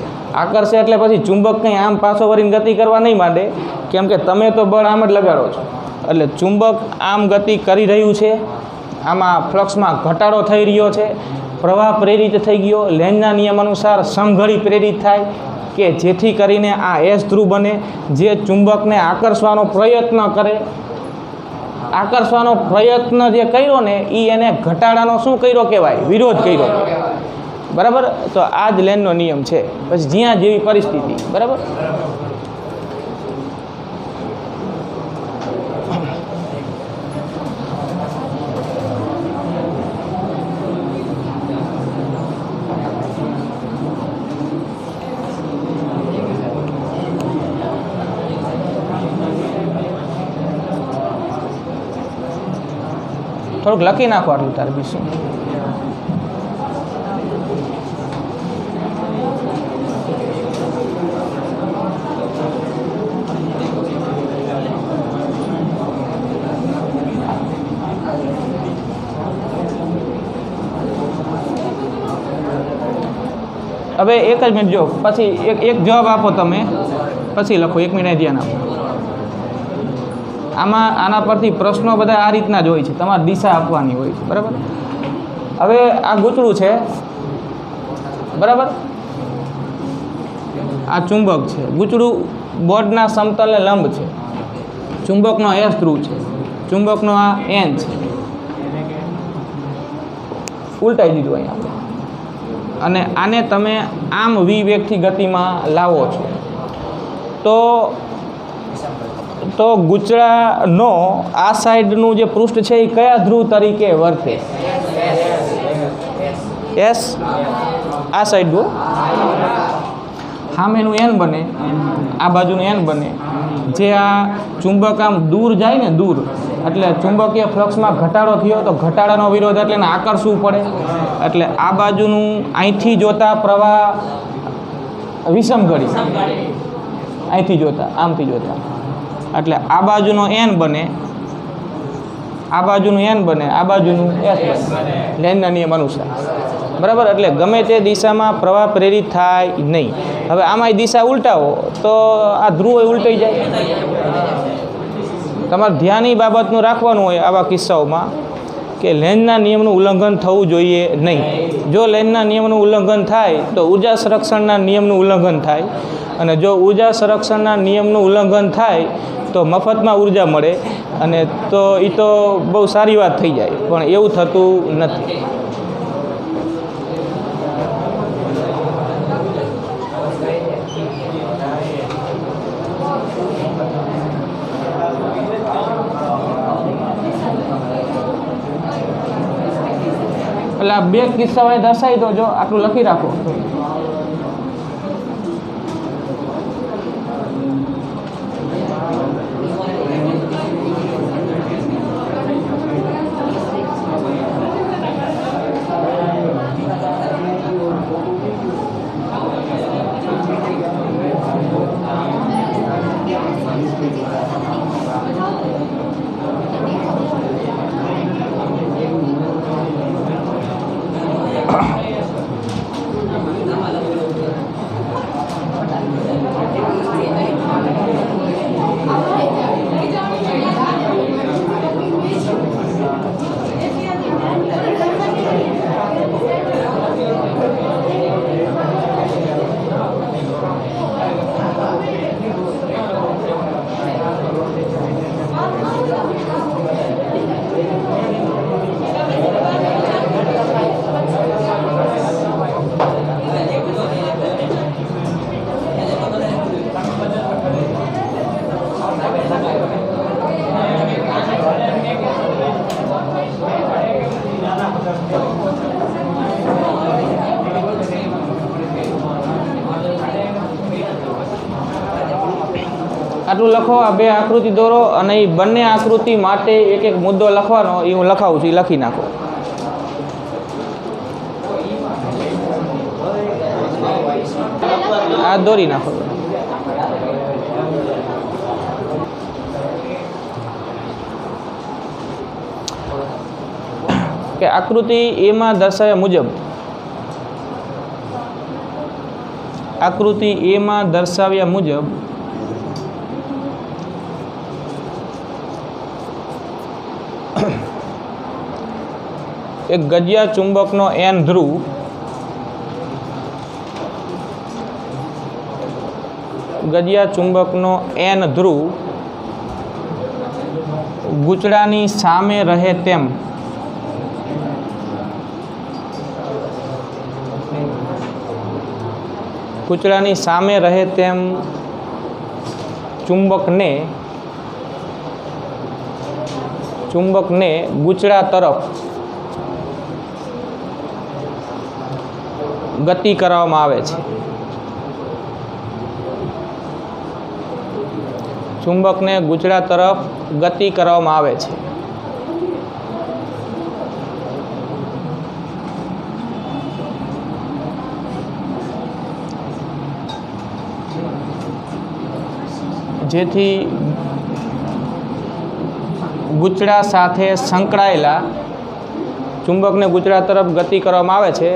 આકર્ષે એટલે પછી ચુંબક કંઈ આમ પાછો વળીને ગતિ કરવા નહીં માંડે, કેમ કે તમે તો બળ આમ જ લગાડો છો. એટલે ચુંબક આમ ગતિ કરી રહ્યું છે, આમાં ફ્લક્સમાં ઘટાડો થઈ રહ્યો છે, પ્રવાહ પ્રેરિત થઈ ગયો. લેન્ઝના નિયમ અનુસાર સમઘડી પ્રેરિત થાય કે જેથી કરીને આ એસ ધ્રુવ બને, જે ચુંબકને આકર્ષવાનો પ્રયત્ન કરે. આકર્ષવાનો પ્રયત્ન જે કર્યો ને એ એને ઘટાડાનો શું કર્યો કહેવાય? વિરોધ કર્યો. બરાબર. તો આ જ લેન્ઝનો નિયમ છે. પછી જ્યાં જેવી પરિસ્થિતિ. બરાબર. થોડુંક લખી નાખો આટલું તારે બીજું. હવે એક જ મિનિટ જો, પછી એક જવાબ આપો તમે, પછી લખો. 1 મિનિટ ધ્યાન આપો. આમાં આના પરથી પ્રશ્નો બધા આ રીતના જ હોય છે, તમારે દિશા આપવાની હોય છે. બરાબર. હવે આ ગૂંચળું છે, બરાબર. આ ચુંબક છે. ગૂંચળું બોર્ડના સમતલને લંબ છે. ચુંબકનો એસ ધ્રુવ છે, ચુંબકનો આ એન છે. ઉલટાઈ દીધું અહીંયા. અને આને તમે આમ વી વેગથી ગતિમાં લાવો છો તો ગૂંચળાનો આ સાઈડનું જે પૃષ્ઠ છે એ કયા ધ્રુવ તરીકે વર્તે? એસ. આ સાઈડનું સામેનું એન બને, આ બાજુનું એન બને. જે આ ચુંબક આમ દૂર જાય ને, દૂર એટલે ચુંબકીય ફ્લક્સમાં ઘટાડો થયો તો ઘટાડાનો વિરોધ એટલે એને આકર્ષવું પડે. એટલે આ બાજુનું અહીંથી જોતા પ્રવાહ વિષમ ઘડી, અહીંથી જોતા આમથી જોતા, એટલે આ બાજુનો એન બને, આ બાજુનું એન બને, આ બાજુનું એસ બને લેન્ઝના નિયમ અનુસાર. બરાબર. એટલે ગમે તે દિશામાં પ્રવાહ પ્રેરિત થાય નહીં. હવે આમાં દિશા ઉલટાવો તો આ ધ્રુવ ઉલટાઈ જાય. તમારે ધ્યાન એ બાબતનું રાખવાનું હોય આવા કિસ્સાઓમાં કે લેન્ઝના નિયમનું ઉલ્લંઘન થવું જોઈએ નહીં. જો લેન્ઝના નિયમનું ઉલ્લંઘન થાય તો ઉર્જા સંરક્ષણના નિયમનું ઉલ્લંઘન થાય, અને જો ઉર્જા સંરક્ષણના નિયમનું ઉલ્લંઘન થાય તો મફતમાં ઉર્જા મળે, અને તો એ તો બહુ સારી વાત થઈ જાય, પણ એવું થતું નથી. એટલે આ બે કિસ્સાઓ દર્શાવી દો, જો આટલું લખી રાખો. આટલું લખો. આ બે આકૃતિ દોરો, અને એ બંને આકૃતિ માટે એક એક મુદ્દો લખવાનો, એ હું લખાવું છું, એ લખી નાખો. આ દોરી નાખો. કે આકૃતિ એમાં દર્શાવ્યા મુજબ, આકૃતિ એમાં દર્શાવ્યા મુજબ એક ગજિયા ચુંબકનો N ધ્રુવ ગૂંચળાની સામે રહે તેમ ચુંબકને ગૂંચળા તરફ ગતિ કરવામાં આવે છે. ચુંબકને ગૂંચળા તરફ ગતિ કરવામાં આવે છે. જેથી ગૂંચળા સાથે સંકળાયેલા, ચુંબકને ગૂંચળા તરફ ગતિ કરવામાં આવે છે,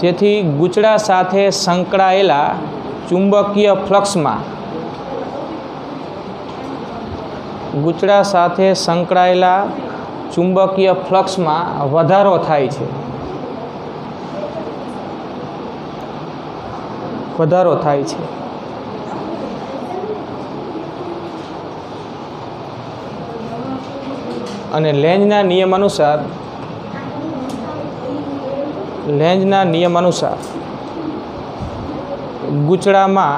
જેથી ગૂંચળા સાથે સંકળાયેલા ચુંબકીય ફ્લક્સમાં વધારો થાય છે. અને લેન્ઝના નિયમ અનુસાર ગૂંચળામાં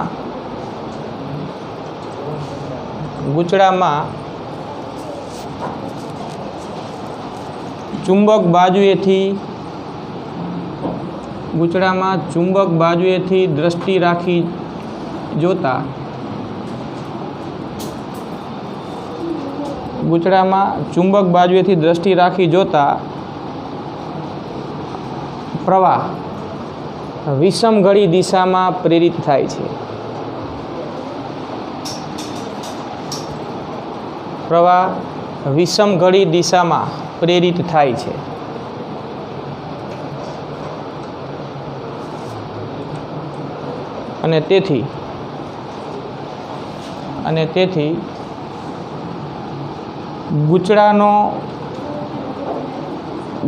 ચુંબક બાજુએથી દ્રષ્ટિ રાખી જોતા પ્રવાહ વિષમઘડી દિશામાં પ્રેરિત થાય છે. અને તેથી ગૂંચળાનો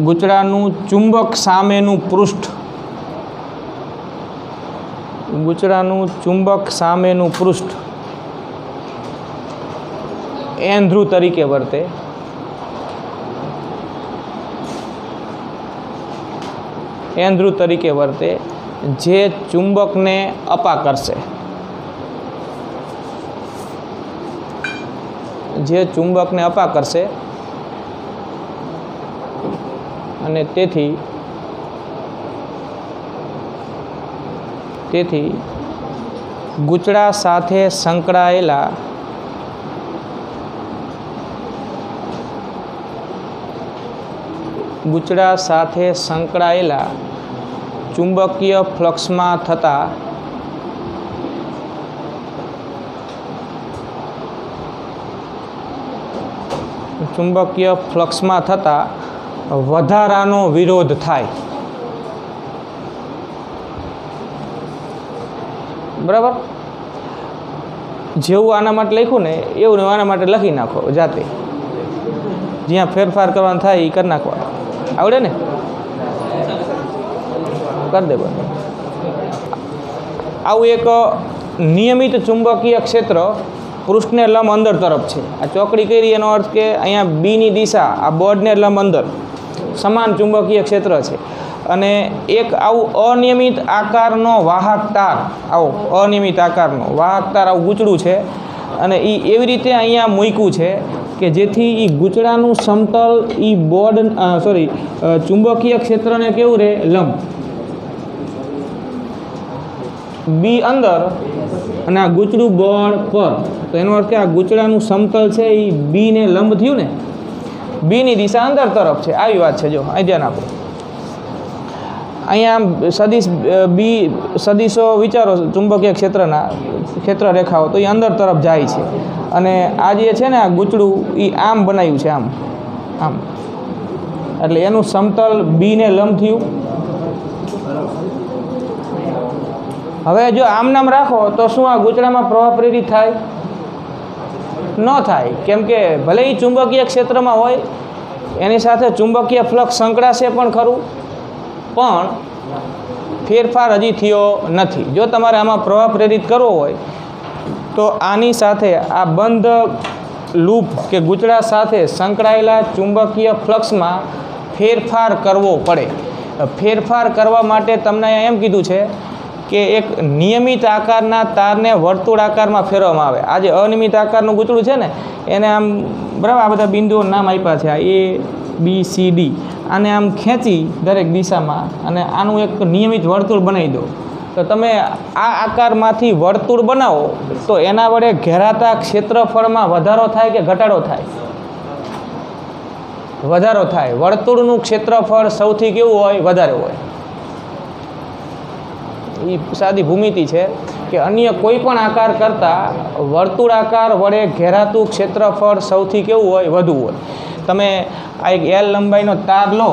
ગૂંચળાનું ચુંબક સામેનું પૃષ્ઠ, ગૂંચળાનું ચુંબક સામેનું પૃષ્ઠ એન ધ્રુવ તરીકે વર્તે. એન ધ્રુવ તરીકે વર્તે જે ચુંબકને અપા કરશે, જે ચુંબકને અપા કરશે અને તેથી ગૂંચળા સાથે સંકળાયેલા ચુંબકીય ફ્લક્સમાં થતા વધારાનો વિરોધ થાય. બરાબર, જેવું આના માટે લખ્યું ને એવું આના માટે લખી નાખો જાતે, જ્યાં ફેરફાર કરવાનું થાય એ કરી નાખવા. આવડે ને? કરી દે બસ. આવું એક નિયમિત ચુંબકીય ક્ષેત્ર પૃષ્ઠને લંબ અંદર તરફ છે. આ ચોકડી કરી એનો અર્થ કે અહીંયા બીની દિશા આ બોર્ડને લંબ અંદર સમાન ચુંબકીય ક્ષેત્ર છે. અને એક આવું અનિયમિત આકારનો વાહક તાર, આવું ગૂંચળું છે અને એ એવી રીતે અહીંયા મૂક્યું છે કે જેથી એ ગૂંચળાનું સમતલ એ બોર્ડ ચુંબકીય ક્ષેત્રને કેવું રહે? લંબ. બી અંદર અને આ ગૂંચળું બોર્ડ પર, તો એનો અર્થ કે આ ગૂંચળાનું સમતલ છે એ બીને લંબ થયું ને, બીની દિશા અંદર તરફ છે. આવી વાત છે. જો અહીં ધ્યાન આપો. અહીંયા સદિશ બી સદિશો વિચારો ચુંબકીય ક્ષેત્ર રેખાઓ, તો એ અંદર તરફ જાય છે અને આ જે છે ને આ ગૂંચળું એ આમ બનાવ્યું છે, આમ એટલે એનું સમતલ બીને લંબ થયું. હવે જો આમ નામ રાખો તો શું આ ગૂંચળામાં પ્રવાહ પ્રેરિત થાય? ન થાય. કેમ કે ભલે એ ચુંબકીય ક્ષેત્રમાં હોય એની સાથે ચુંબકીય ફ્લક્સ સંકળાશે પણ ખરું, પણ ફેરફાર હજી થયો નથી. જો તમારે આમાં પ્રવાહ પ્રેરિત કરવો હોય તો આની સાથે આ બંધ લૂપ કે ગૂંચળા સાથે સંકળાયેલા ચુંબકીય ફ્લક્સમાં ફેરફાર કરવો પડે. ફેરફાર કરવા માટે તમને અહીંયા એમ કીધું છે કે એક નિયમિત આકારના તારને વર્તુળ આકારમાં ફેરવવામાં આવે. આ જે અનિયમિત આકારનું ગૂંચળું છે ને એને આમ બરાબર આ બધા બિંદુઓ નામ આપ્યા છે, આ A B C D, આને આમ ખેંચી દરેક દિશામાં અને આનું એક નિયમિત વર્તુળ બનાવી દો. તો તમે આ આકારમાંથી વર્તુળ બનાવો તો એના વડે ઘેરાતા ક્ષેત્રફળમાં વધારો થાય કે ઘટાડો થાય? વધારો થાય. વર્તુળનું ક્ષેત્રફળ સૌથી કેવું હોય? વધારે હોય. એ સાદી ભૂમિતિ છે કે અન્ય કોઈ પણ આકાર કરતાં વર્તુળાકાર વડે ઘેરાતું ક્ષેત્રફળ સૌથી કેવું હોય? વધુ હોય. તમે આ એક L લંબાઈનો તાર લો,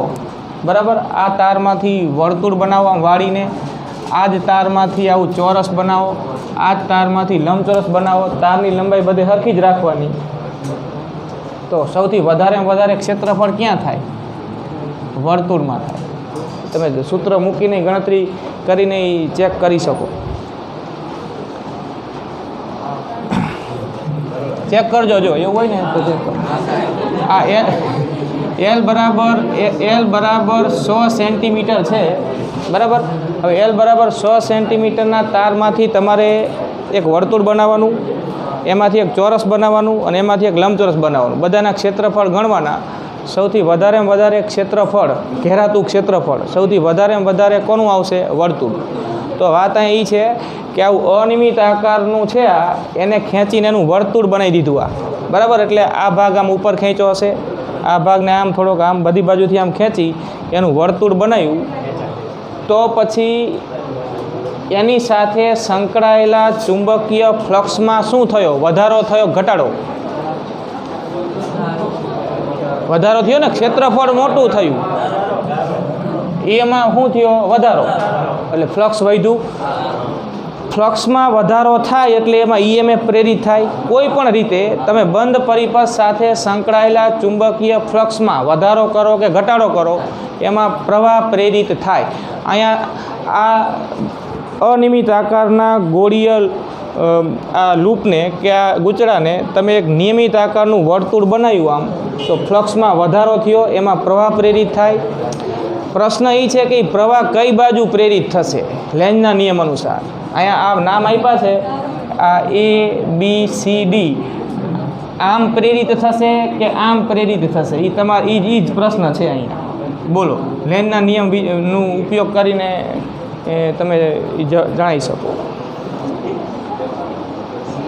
બરાબર, આ તારમાંથી વર્તુળ બનાવો વાળીને, આ જ તારમાંથી આવું ચોરસ બનાવો, આ જ તારમાંથી લંબચોરસ બનાવો, તારની લંબાઈ બધે સરખી જ રાખવાની. તો સૌથી વધારે ક્ષેત્રફળ ક્યાં થાય? વર્તુળમાં થાય. તમે સૂત્ર મૂકીને ગણતરી કરીને ચેક કરી શકો. ચેક કરજો, જો એવું હોય ને તો ચેક કરો. આ L બરાબર 100 સેન્ટીમીટર છે, બરાબર. હવે L બરાબર 100 સેન્ટીમીટરના તારમાંથી તમારે એક વર્તુળ બનાવવાનું, એમાંથી એક ચોરસ બનાવવાનું અને એમાંથી એક લંબચોરસ બનાવવાનું. બધાના ક્ષેત્રફળ ગણવાના. સૌથી વધારે ક્ષેત્રફળ, ઘેરાતું ક્ષેત્રફળ સૌથી વધારે કોનું આવશે? વર્તુળ. તો વાત અહીં એ છે કે આવું અનિયમિત આકારનું છે આ, એને ખેંચીને એનું વર્તુળ બનાવી દીધું આ, બરાબર. એટલે આ ભાગ આમ ઉપર ખેંચ્યો હશે, આ ભાગને આમ થોડોક આમ બધી બાજુથી આમ ખેંચી એનું વર્તુળ બનાવ્યું. તો પછી એની સાથે સંકળાયેલા ચુંબકીય ફ્લક્સમાં શું થયો? વધારો થયો, ઘટાડો? વધારો થયો ને, ક્ષેત્રફળ મોટું થયું, એમાં શું થયો? વધારો. એટલે ફ્લક્સ વધ્યું. ફ્લક્સમાં વધારો થાય એટલે એમાં ઈએમએફ પ્રેરિત થાય. કોઈ પણ રીતે તમે બંધ પરિપથ સાથે સંકળાયેલા ચુંબકીય ફ્લક્સમાં વધારો કરો કે ઘટાડો કરો એમાં પ્રવાહ પ્રેરિત થાય. અહીંયા આ અનિયમિત આકારના ગોળીય આ લૂપને કે આ ગૂંચળાને તમે એક નિયમિત આકારનું વર્તુળ બનાવ્યું આમ તો ફ્લક્સમાં વધારો થયો એમાં પ્રવાહ પ્રેરિત થાય. પ્રશ્ન એ છે કે પ્રવાહ કઈ બાજુ પ્રેરિત થશે લેન્ઝના નિયમ અનુસાર. અહીંયા આ નામ આપ્યા છે આ A B C D, આમ પ્રેરિત થશે કે આમ પ્રેરિત થશે એ તમારે એ જ પ્રશ્ન છે અહીંયા. બોલો લેન્ઝના નિયમનો ઉપયોગ કરીને તમે જણાવી શકો.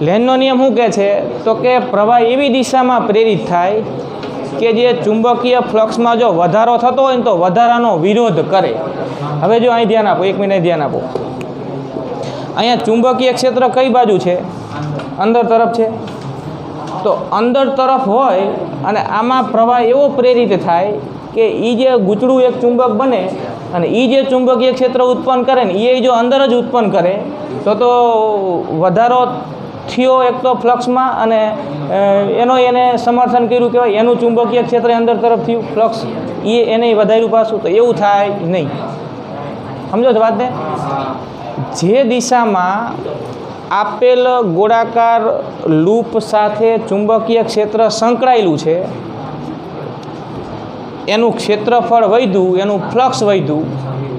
લેન્ઝનો નિયમ શું કહે છે તો કે પ્રવાહ એવી દિશામાં પ્રેરિત થાય કે જે ચુંબકીય ફ્લક્સમાં જો વધારો થતો હોય ને તો વધારાનો વિરોધ કરે. હવે જો અહીં ધ્યાન આપો, 1 મિનિટ ધ્યાન આપો. અહીંયા ચુંબકીય ક્ષેત્ર કઈ બાજુ છે? અંદર તરફ છે. તો અંદર તરફ હોય અને આમાં પ્રવાહ એવો પ્રેરિત થાય કે એ જે ગૂંચળું એક ચુંબક બને અને એ જે ચુંબકીય ક્ષેત્ર ઉત્પન્ન કરે ને એ જો અંદર જ ઉત્પન્ન કરે તો વધારો થયો એક તો ફ્લક્સમાં અને એને સમર્થન કર્યું કહેવાય એનું ચુંબકીય ક્ષેત્ર અંદર તરફ થયું ફ્લક્સ એને વધાર્યું પાછું, તો એવું થાય નહીં. સમજો છો વાતને? જે દિશામાં આપેલ ગોળાકાર લૂપ સાથે ચુંબકીય ક્ષેત્ર સંકળાયેલું છે એનું ક્ષેત્રફળ વધ્યું, એનું ફ્લક્સ વધ્યું,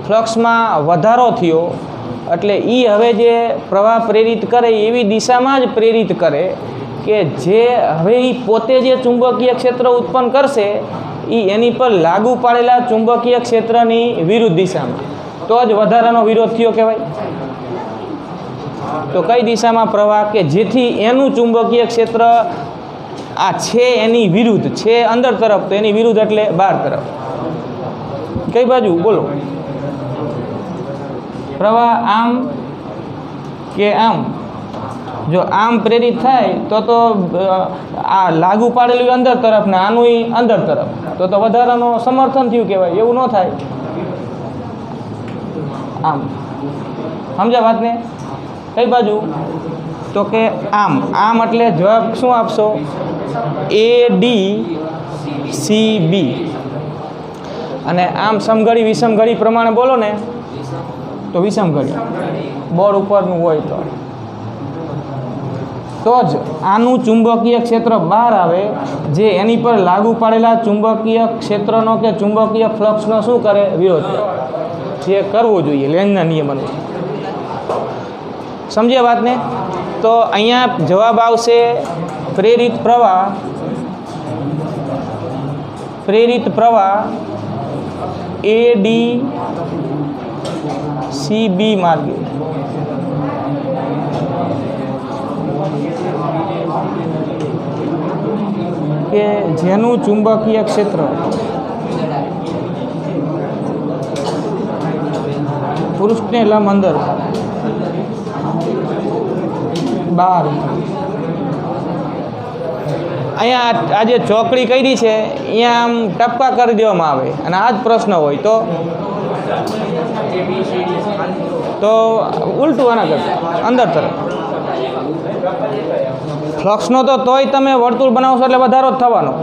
ફ્લક્સમાં વધારો થયો એટલે એ હવે જે પ્રવાહ પ્રેરિત કરે એવી દિશામાં જ પ્રેરિત કરે કે જે હવે એ પોતે જે ચુંબકીય ક્ષેત્ર ઉત્પન્ન કરશે એ એની પર લાગુ પાડેલા ચુંબકીય ક્ષેત્રની વિરુદ્ધ દિશામાં, તો જ વધારાનો વિરોધ થયો કહેવાય. તો કઈ દિશામાં પ્રવાહ કે જેથી એનું ચુંબકીય ક્ષેત્ર આ છે એની વિરુદ્ધ છે અંદર તરફ, તો એની વિરુદ્ધ એટલે બહાર તરફ. કઈ બાજુ બોલો? પ્રવાહ આમ કે આમ? જો આમ પ્રેરિત થાય તો આ લાગુ પાડેલું અંદર તરફ ને આનું અંદર તરફ, તો વધારાનો સમર્થન થયું કહેવાય. એવું ન થાય. આમ સમજ્યા વાતને? કઈ બાજુ? તો કે આમ. આમ એટલે જવાબ શું આપશો? ADCB. અને આમ સમઘડી વિષમઘડી પ્રમાણે બોલો ને તો વિષમઘડી બોર્ડ ઉપરનું હોય તો જ આનું ચુંબકીય ક્ષેત્ર બહાર આવે જે એની પર લાગુ પાડેલા ચુંબકીય ક્ષેત્રનો કે ચુંબકીય ફ્લક્સનો શું કરે? વિરોધ કરે. જે કરવો જોઈએ લેન્ઝના નિયમ અનુસાર. સમજ્યા વાતને? તો અહીંયા જવાબ આવશે પ્રેરિત પ્રવાહ ADCB માર્ગે. કે જેનું ચુંબકીય ક્ષેત્ર પૃષ્ઠને લંબ અંદર બહાર. અહીંયા આ જે ચોકડી કરી છે અહીંયા આમ ટપકા કરી દેવામાં આવે અને આ જ પ્રશ્ન હોય તો ઉલટું આના કરતા અંદર તરફ ફ્લક્સનો તોય તમે વર્તુળ બનાવશો એટલે વધારો જ થવાનો,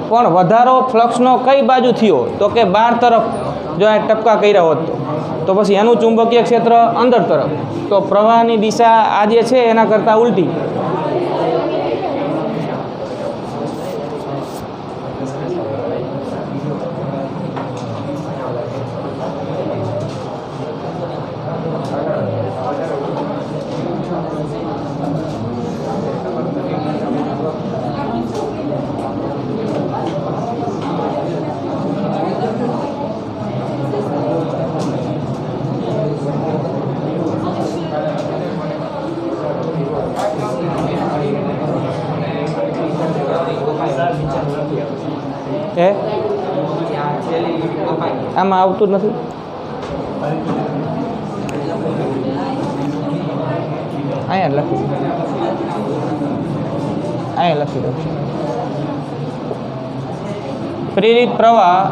પણ વધારો ફ્લક્સનો કઈ બાજુ થયો તો કે બહાર તરફ. જો આ ટપકા કર્યા હોત તો પછી એનું ચુંબકીય ક્ષેત્ર અંદર તરફ, તો પ્રવાહની દિશા આ જે છે એના કરતાં ઉલટી. આમાં આવતું જ નથી. અહીંયા લખી દઉં. પ્રેરિત પ્રવાહ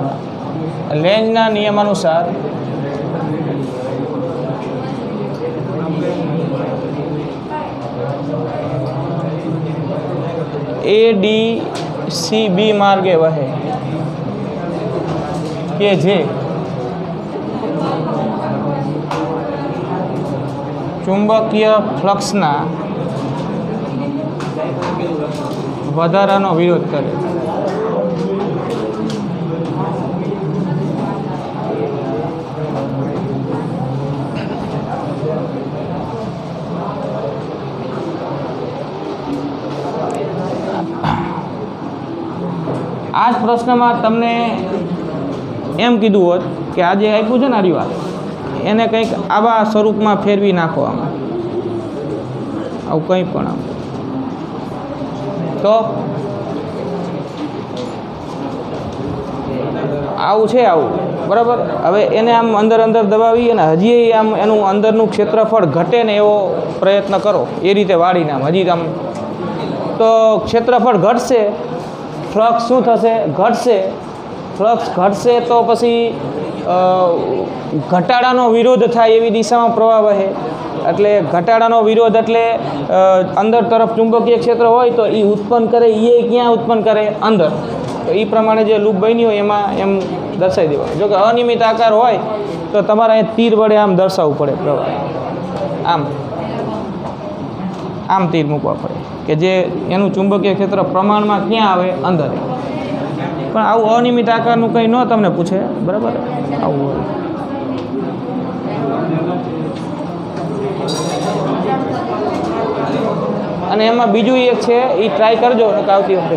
લેન્ઝના નિયમ અનુસાર ADCB માર્ગે વહે કે જે ચુંબકીય ફ્લક્સના વધારાનો વિરોધ કરે. આ જ પ્રશ્નમાં તમને એમ કીધું હોત કે આજે આપ્યું છે ને આ વાત એને કંઈક આવા સ્વરૂપમાં ફેરવી નાખો, આમાં આવું કંઈ પણ આમ તો આવું છે આવું બરાબર. હવે એને આમ અંદર અંદર દબાવી અને હજી આમ એનું અંદરનું ક્ષેત્રફળ ઘટે ને એવો પ્રયત્ન કરો, એ રીતે વાળીને આમ હજી આમ તો ક્ષેત્રફળ ઘટશે, ફ્લક્સ શું થશે? ઘટશે. ફ્લક્સ ઘટશે તો પછી ઘટાડાનો વિરોધ થાય એવી દિશામાં પ્રવાહ વહે. એટલે ઘટાડાનો વિરોધ એટલે અંદર તરફ ચુંબકીય ક્ષેત્ર હોય તો એ ઉત્પન્ન કરે, એ ક્યાં ઉત્પન્ન કરે? અંદર. તો એ પ્રમાણે જે લૂપ બની હોય એમાં એમ દર્શાવી દેવાનું. જો કે અનિયમિત આકાર હોય તો તમારે અહીં તીર વડે આમ દર્શાવવું પડે પ્રવાહ, આમ આમ તીર મૂકવા પડે કે જે એનું ચુંબકીય ક્ષેત્ર પ્રમાણમાં ક્યાં આવે? અંદર. પણ આવું અનિયમિત આકારનું કંઈ ન તમને પૂછે, બરાબર? આવું હોય. અને એમાં બીજું એક છે, એ ટ્રાય કરજો આવતી વખતે.